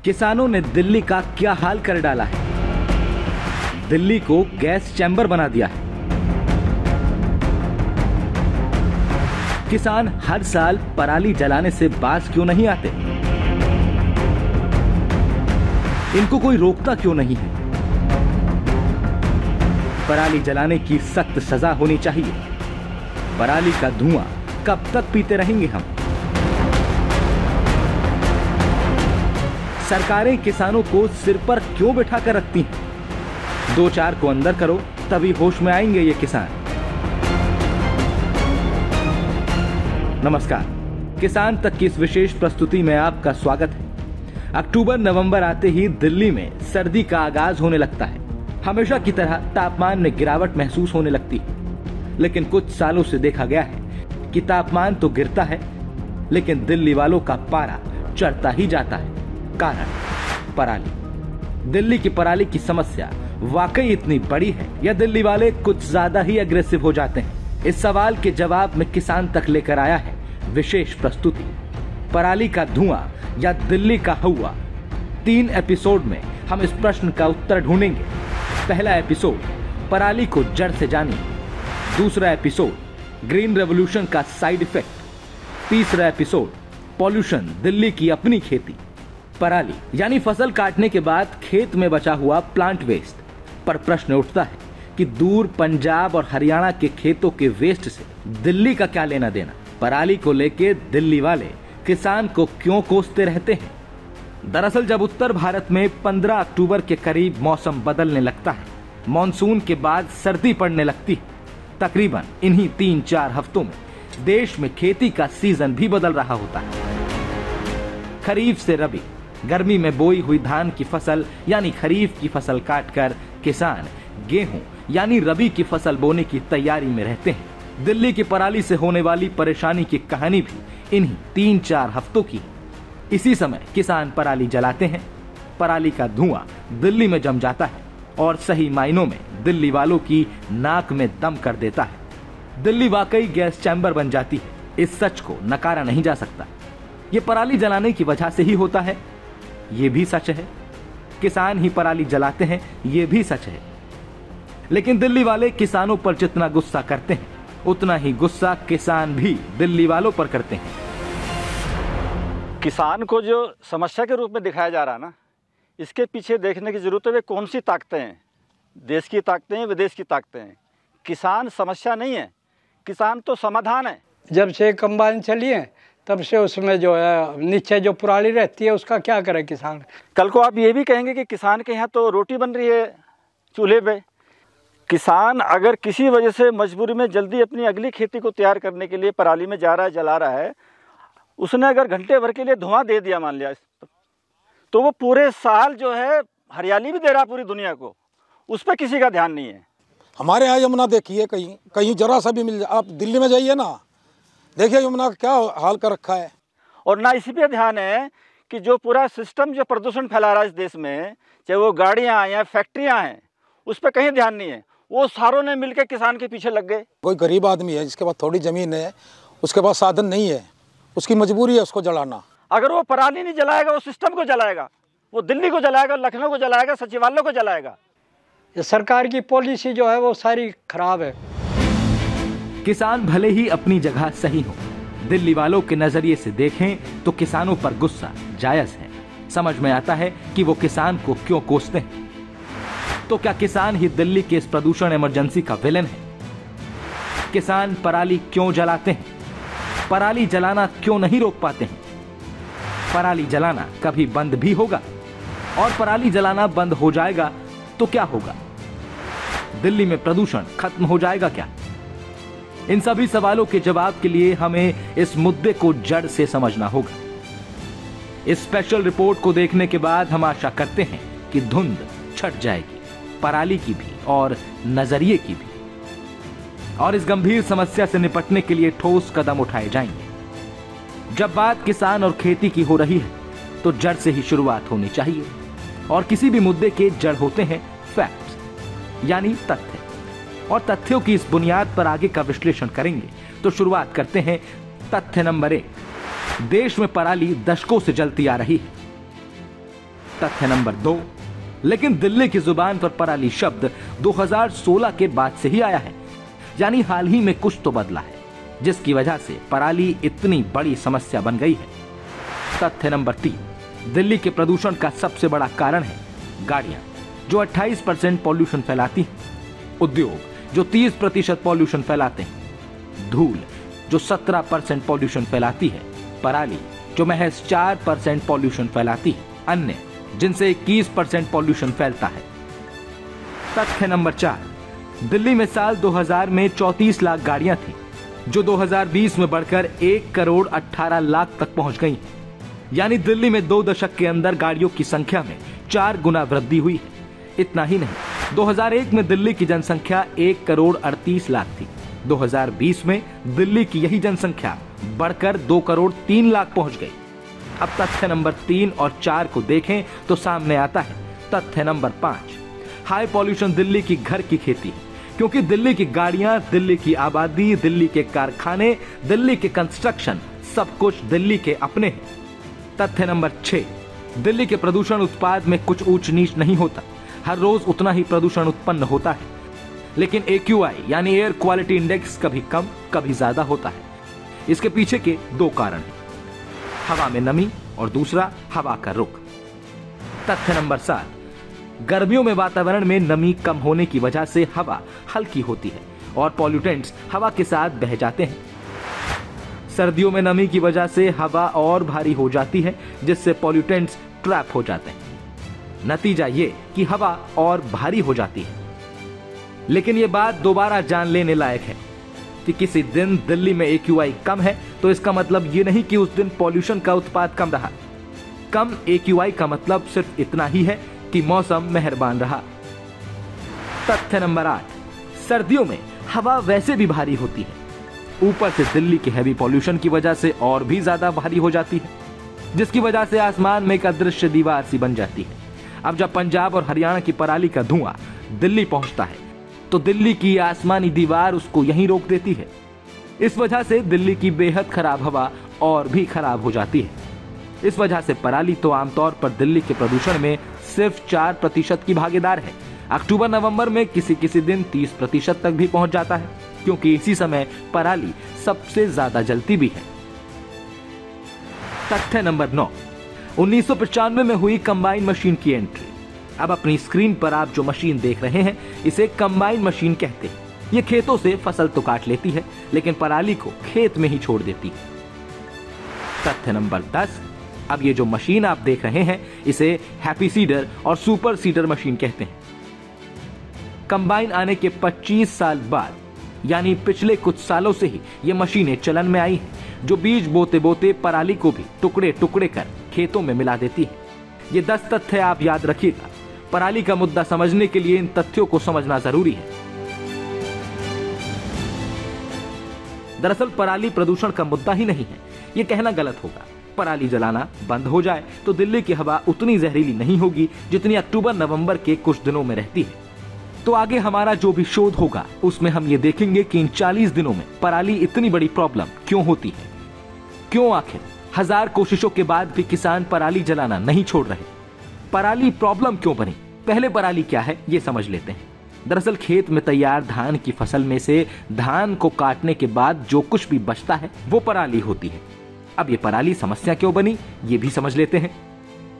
किसानों ने दिल्ली का क्या हाल कर डाला है। दिल्ली को गैस चैम्बर बना दिया है। किसान हर साल पराली जलाने से बाज क्यों नहीं आते? इनको कोई रोकता क्यों नहीं है? पराली जलाने की सख्त सजा होनी चाहिए। पराली का धुआं कब तक पीते रहेंगे हम? सरकारें किसानों को सिर पर क्यों बिठा कर रखती हैं? 2-4 को अंदर करो तभी होश में आएंगे ये किसान। नमस्कार, किसान तक की इस विशेष प्रस्तुति में आपका स्वागत है। अक्टूबर नवंबर आते ही दिल्ली में सर्दी का आगाज होने लगता है। हमेशा की तरह तापमान में गिरावट महसूस होने लगती है, लेकिन कुछ सालों से देखा गया है कि तापमान तो गिरता है, लेकिन दिल्ली वालों का पारा चढ़ता ही जाता है। कारण पराली। दिल्ली की पराली की समस्या वाकई इतनी बड़ी है या दिल्ली वाले कुछ ज्यादा ही अग्रेसिव हो जाते हैं? इस सवाल के जवाब में किसान तक लेकर आया है विशेष प्रस्तुति, पराली का धुआं या दिल्ली का हवा। 3 एपिसोड में हम इस प्रश्न का उत्तर ढूंढेंगे। पहला एपिसोड, पराली को जड़ से जानिए। दूसरा एपिसोड, ग्रीन रेवोल्यूशन का साइड इफेक्ट। तीसरा एपिसोड, पॉल्यूशन, दिल्ली की अपनी खेती। पराली यानी फसल काटने के बाद खेत में बचा हुआ प्लांट वेस्ट। पर प्रश्न उठता है कि दूर पंजाब और हरियाणा के खेतों के वेस्ट से दिल्ली का क्या लेना देना? पराली को लेके दिल्ली वाले किसान को क्यों कोसते रहते हैं? दरअसल जब उत्तर भारत में 15 अक्टूबर के करीब मौसम बदलने लगता है, मॉनसून के बाद सर्दी पड़ने लगती है, तकरीबन इन्हीं 3-4 हफ्तों में देश में खेती का सीजन भी बदल रहा होता है। खरीफ से रबी, गर्मी में बोई हुई धान की फसल यानी खरीफ की फसल काटकर किसान गेहूं यानी रबी की फसल बोने की तैयारी में रहते हैं। दिल्ली की पराली से होने वाली परेशानी की कहानी भी इन्हीं 3-4 हफ्तों की। इसी समय किसान पराली जलाते हैं, पराली का धुआं दिल्ली में जम जाता है और सही मायनों में दिल्ली वालों की नाक में दम कर देता है। दिल्ली वाकई गैस चैम्बर बन जाती है। इस सच को नकारा नहीं जा सकता। ये पराली जलाने की वजह से ही होता है, ये भी सच है। किसान ही पराली जलाते हैं, ये भी सच है। लेकिन दिल्ली वाले किसानों पर जितना गुस्सा करते हैं, उतना ही गुस्सा किसान भी दिल्ली वालों पर करते हैं। किसान को जो समस्या के रूप में दिखाया जा रहा है ना, इसके पीछे देखने की जरूरत है वे कौन सी ताकतें हैं। देश की ताकतें हैं, विदेश की ताकतें हैं। किसान समस्या नहीं है, किसान तो समाधान है। जब से कंबाइन चली है तब से उसमें जो है नीचे जो पराली रहती है उसका क्या करे किसान? कल को आप ये भी कहेंगे कि किसान के यहाँ तो रोटी बन रही है चूल्हे पे। किसान अगर किसी वजह से मजबूरी में जल्दी अपनी अगली खेती को तैयार करने के लिए पराली में जा रहा है, जला रहा है, उसने अगर घंटे भर के लिए धुआं दे दिया मान लिया, तो वो पूरे साल जो है हरियाली भी दे रहा पूरी दुनिया को, उस पर किसी का ध्यान नहीं है। हमारे यहाँ यमुना देखिए, कहीं कहीं जरा सा भी मिल जाए, आप दिल्ली में जाइए ना, देखिए यमुना का क्या हाल कर रखा है। और ना इसी पे ध्यान है कि जो पूरा सिस्टम जो प्रदूषण फैला रहा है इस देश में, चाहे वो गाड़ियाँ या फैक्ट्रियाँ हैं, उस पर कहीं ध्यान नहीं है। वो सारों ने मिलकर किसान के पीछे लग गए। कोई गरीब आदमी है जिसके पास थोड़ी ज़मीन है, उसके पास साधन नहीं है, उसकी मजबूरी है उसको जलाना। अगर वो पराली नहीं जलाएगा, वो सिस्टम को जलाएगा, वो दिल्ली को जलाएगा, लखनऊ को जलाएगा, सचिवालय को जलाएगा। ये सरकार की पॉलिसी जो है वो सारी खराब है। किसान भले ही अपनी जगह सही हो, दिल्ली वालों के नजरिए से देखें तो किसानों पर गुस्सा जायज है। समझ में आता है कि वो किसान को क्यों कोसते हैं। तो क्या किसान ही दिल्ली के इस प्रदूषण इमरजेंसी का विलेन है? किसान पराली क्यों जलाते हैं? पराली जलाना क्यों नहीं रोक पाते हैं? पराली जलाना कभी बंद भी होगा? और पराली जलाना बंद हो जाएगा तो क्या होगा? दिल्ली में प्रदूषण खत्म हो जाएगा क्या? इन सभी सवालों के जवाब के लिए हमें इस मुद्दे को जड़ से समझना होगा। इस स्पेशल रिपोर्ट को देखने के बाद हम आशा करते हैं कि धुंध छट जाएगी, पराली की भी और नजरिए की भी, और इस गंभीर समस्या से निपटने के लिए ठोस कदम उठाए जाएंगे। जब बात किसान और खेती की हो रही है तो जड़ से ही शुरुआत होनी चाहिए, और किसी भी मुद्दे के जड़ होते हैं फैक्ट्स यानी तथ्य। और तथ्यों की इस बुनियाद पर आगे का विश्लेषण करेंगे। तो शुरुआत करते हैं तथ्य नंबर 1। देश में पराली दशकों से जलती आ रही है। तथ्य नंबर 2, लेकिन दिल्ली की जुबान पर पराली शब्द 2016 के बाद से ही आया है, यानी हाल ही में कुछ तो बदला है, जिसकी वजह से पराली इतनी बड़ी समस्या बन गई है। तथ्य नंबर 3, दिल्ली के प्रदूषण का सबसे बड़ा कारण है गाड़ियां, जो 28% पॉल्यूशन फैलाती हैं, उद्योग जो 30% पॉल्यूशन फैलाते हैं, धूल जो 17% पॉल्यूशन फैलाती है, पराली जो महज 4% पॉल्यूशन फैलाती है, अन्य जिनसे 21% पॉल्यूशन फैलता है। तथ्य नंबर 4, दिल्ली में साल 2000 में 34 लाख गाड़ियां थी, जो 2020 में बढ़कर 1 करोड़ 18 लाख तक पहुंच गई हैं। यानी दिल्ली में 2 दशक के अंदर गाड़ियों की संख्या में 4 गुना वृद्धि हुई है। इतना ही नहीं, 2001 में दिल्ली की जनसंख्या 1 करोड़ 38 लाख थी। 2020 में दिल्ली की यही जनसंख्या बढ़कर 2 करोड़ 3 लाख पहुंच गई। अब तथ्य नंबर 3 और 4 को देखें तो सामने आता है तथ्य नंबर 5, हाई पॉल्यूशन दिल्ली की घर की खेती है, क्योंकि दिल्ली की गाड़ियां, दिल्ली की आबादी, दिल्ली के कारखाने, दिल्ली के कंस्ट्रक्शन, सब कुछ दिल्ली के अपने हैं। तथ्य नंबर 6, दिल्ली के प्रदूषण उत्पाद में कुछ ऊंच नीच नहीं होता, हर रोज उतना ही प्रदूषण उत्पन्न होता है, लेकिन AQI यानी एयर क्वालिटी इंडेक्स कभी कम कभी ज्यादा होता है। इसके पीछे के 2 कारण हैं, हवा में नमी और दूसरा हवा का रुख। तथ्य नंबर 7, गर्मियों में वातावरण में नमी कम होने की वजह से हवा हल्की होती है और पॉल्यूटेंट्स हवा के साथ बह जाते हैं। सर्दियों में नमी की वजह से हवा और भारी हो जाती है, जिससे पॉल्यूटेंट्स ट्रैप हो जाते हैं। नतीजा ये कि हवा और भारी हो जाती है। लेकिन ये बात दोबारा जान लेने लायक है कि किसी दिन दिल्ली में AQI कम है तो इसका मतलब ये नहीं कि उस दिन पॉल्यूशन का उत्पाद कम रहा। कम AQI का मतलब सिर्फ इतना ही है कि मौसम मेहरबान रहा। तथ्य नंबर 8, सर्दियों में हवा वैसे भी भारी होती है, ऊपर से दिल्ली के हैवी पॉल्यूशन की वजह से और भी ज्यादा भारी हो जाती है, जिसकी वजह से आसमान में एक अदृश्य दीवार सी बन जाती है। अब जब पंजाब और हरियाणा की पराली का धुआं दिल्ली पहुंचता है तो दिल्ली की आसमानी दीवार उसको यहीं रोक देती है। इस वजह से दिल्ली की बेहद खराब हवा और भी खराब हो जाती है। इस वजह से पराली तो आमतौर पर दिल्ली के प्रदूषण में सिर्फ 4% की भागीदार है। अक्टूबर नवंबर में किसी किसी दिन 30% तक भी पहुंच जाता है, क्योंकि इसी समय पराली सबसे ज्यादा जलती भी है। तथ्य नंबर 9, 1995 में हुई कंबाइन मशीन की एंट्री। अब अपनी स्क्रीन पर आप जो मशीन देख रहे हैं, इसे कंबाइन मशीन कहते हैं। ये खेतों से फसल तो काट लेती है, लेकिन पराली को खेत में ही छोड़ देती है। तथ्य नंबर 10, अब ये जो मशीन आप देख रहे हैं, इसे हैप्पी सीडर और सुपर सीडर मशीन कहते हैं। कंबाइन आने के 25 साल बाद, यानी पिछले कुछ सालों से ही ये मशीनें चलन में आई हैं, जो बीज बोते बोते पराली को भी टुकड़े टुकड़े कर खेतों में मिला देती है। ये 10 तथ्य आप याद रखिएगा। पराली का मुद्दा समझने के लिए इन तथ्यों को समझना जरूरी है। दरअसल पराली प्रदूषण का मुद्दा ही नहीं है, ये कहना गलत होगा। पराली जलाना बंद हो जाए तो दिल्ली की हवा उतनी जहरीली नहीं होगी जितनी अक्टूबर नवंबर के कुछ दिनों में रहती है। तो आगे हमारा जो भी शोध होगा उसमें हम ये देखेंगे कि इन 40 दिनों में पराली इतनी बड़ी प्रॉब्लम क्यों होती है, क्यों आखिर 1000 कोशिशों के बाद भी किसान पराली जलाना नहीं छोड़ रहे, पराली प्रॉब्लम क्यों बनी। पहले पराली क्या है ये समझ लेते हैं। दरअसल खेत में तैयार धान की फसल में से धान को काटने के बाद जो कुछ भी बचता है वो पराली होती है। अब ये पराली समस्या क्यों बनी ये भी समझ लेते हैं।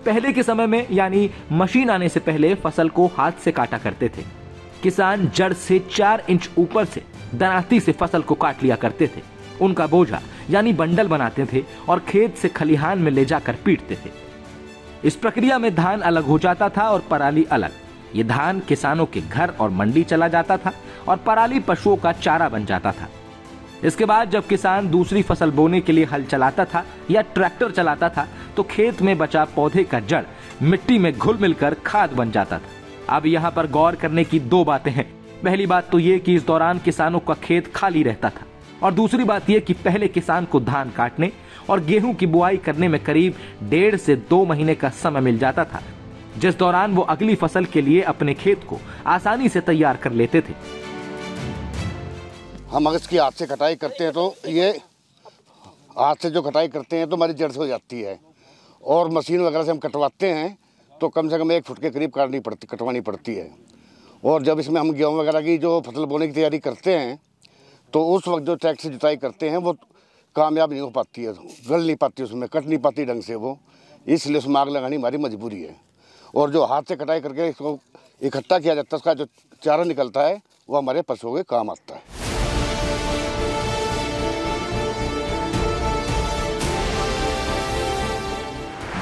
पहले के समय में, यानी मशीन आने से पहले, फसल को हाथ से काटा करते थे। किसान जड़ से 4 इंच ऊपर से दरांती से फसल को काट लिया करते थे। उनका बोझा यानी बंडल बनाते थे और खेत से खलिहान में ले जाकर पीटते थे। इस प्रक्रिया में धान अलग हो जाता था और पराली अलग। ये धान किसानों के घर और मंडी चला जाता था और पराली पशुओं का चारा बन जाता था। इसके बाद जब किसान दूसरी फसल बोने के लिए हल चलाता था या ट्रैक्टर चलाता था तो खेत में बचा पौधे का जड़ मिट्टी में घुल मिलकर खाद बन जाता था। अब यहाँ पर गौर करने की 2 बातें हैं। पहली बात तो ये कि इस दौरान किसानों का खेत खाली रहता था, और दूसरी बात यह कि पहले किसान को धान काटने और गेहूं की बुआई करने में करीब 1.5 से 2 महीने का समय मिल जाता था, जिस दौरान वो अगली फसल के लिए अपने खेत को आसानी से तैयार कर लेते थे। हम अगर इसकी हाथ से कटाई करते हैं तो ये हाथ से जो कटाई करते हैं तो हमारी जड़ से हो जाती है, और मशीन वगैरह से हम कटवाते हैं तो कम से कम 1 फुट के करीब कटवानी पड़ती है। और जब इसमें हम गेहूँ वगैरह की जो फसल बोने की तैयारी करते हैं तो उस वक्त जो ट्रैक्टर से जुताई करते हैं वो कामयाब नहीं हो पाती है, गल नहीं पाती, उसमें कट नहीं पाती ढंग से वो, इसलिए उसमें आग लगानी हमारी मजबूरी है। और जो हाथ से कटाई करके इसको इकट्ठा किया जाता है, उसका जो चारा निकलता है वो हमारे पशुओं के काम आता है।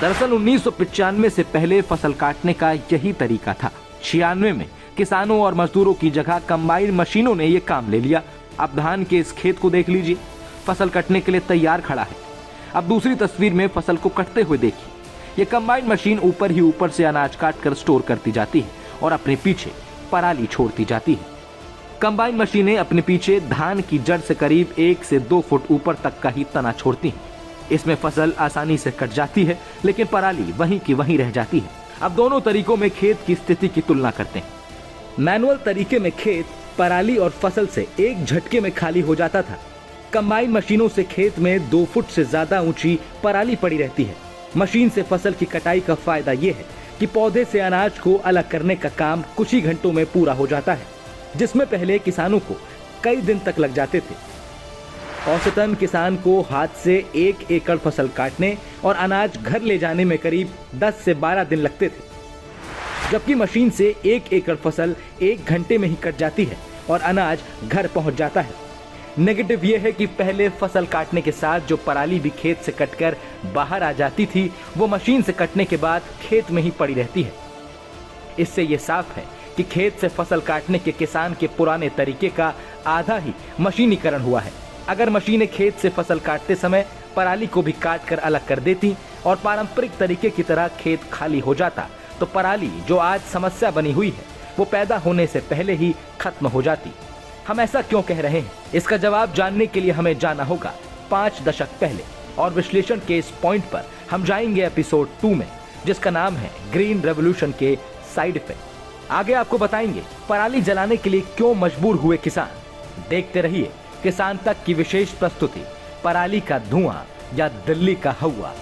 दरअसल 1995 से पहले फसल काटने का यही तरीका था। 96 में किसानों और मजदूरों की जगह कंबाइन मशीनों ने ये काम ले लिया। अब धान के इस खेत को देख लीजिए, फसल कटने के लिए तैयार खड़ा है। अब दूसरी तस्वीर में फसल को कटते हुए देखिए। ये कंबाइन मशीन ऊपर ही ऊपर से अनाज काटकर स्टोर करती जाती है और अपने पीछे पराली छोड़ती जाती है। कंबाइन मशीनें अपने पीछे धान की जड़ से करीब 1 से 2 फुट ऊपर तक का ही तना छोड़ती हैं। इसमें फसल आसानी से कट जाती है, लेकिन पराली वहीं की वहीं रह जाती है। अब दोनों तरीकों में खेत की स्थिति की तुलना करते हैं। मैनुअल तरीके में खेत पराली और फसल से एक झटके में खाली हो जाता था। कंबाइन मशीनों से खेत में 2 फुट से ज्यादा ऊंची पराली पड़ी रहती है। मशीन से फसल की कटाई का फायदा यह है कि पौधे से अनाज को अलग करने का काम कुछ ही घंटों में पूरा हो जाता है, जिसमें पहले किसानों को कई दिन तक लग जाते थे। औसतन किसान को हाथ से 1 एकड़ फसल काटने और अनाज घर ले जाने में करीब 10 से 12 दिन लगते थे, जबकि मशीन से 1 एकड़ फसल 1 घंटे में ही कट जाती है और अनाज घर पहुंच जाता है। नेगेटिव यह है कि पहले फसल काटने के साथ जो पराली भी खेत से कटकर बाहर आ जाती थी, वो मशीन से कटने के बाद खेत में ही पड़ी रहती है। इससे यह साफ है कि खेत से फसल काटने के किसान के पुराने तरीके का आधा ही मशीनीकरण हुआ है। अगर मशीनें खेत से फसल काटते समय पराली को भी काट कर अलग कर देती और पारंपरिक तरीके की तरह खेत खाली हो जाता, तो पराली जो आज समस्या बनी हुई है वो पैदा होने से पहले ही खत्म हो जाती। हम ऐसा क्यों कह रहे हैं, इसका जवाब जानने के लिए हमें जाना होगा 5 दशक पहले, और विश्लेषण के इस पॉइंट पर हम जाएंगे एपिसोड 2 में, जिसका नाम है ग्रीन रेवोल्यूशन के साइड इफेक्ट। आगे आपको बताएंगे पराली जलाने के लिए क्यों मजबूर हुए किसान। देखते रहिए किसान तक की विशेष प्रस्तुति, पराली का धुआं या दिल्ली का हवा।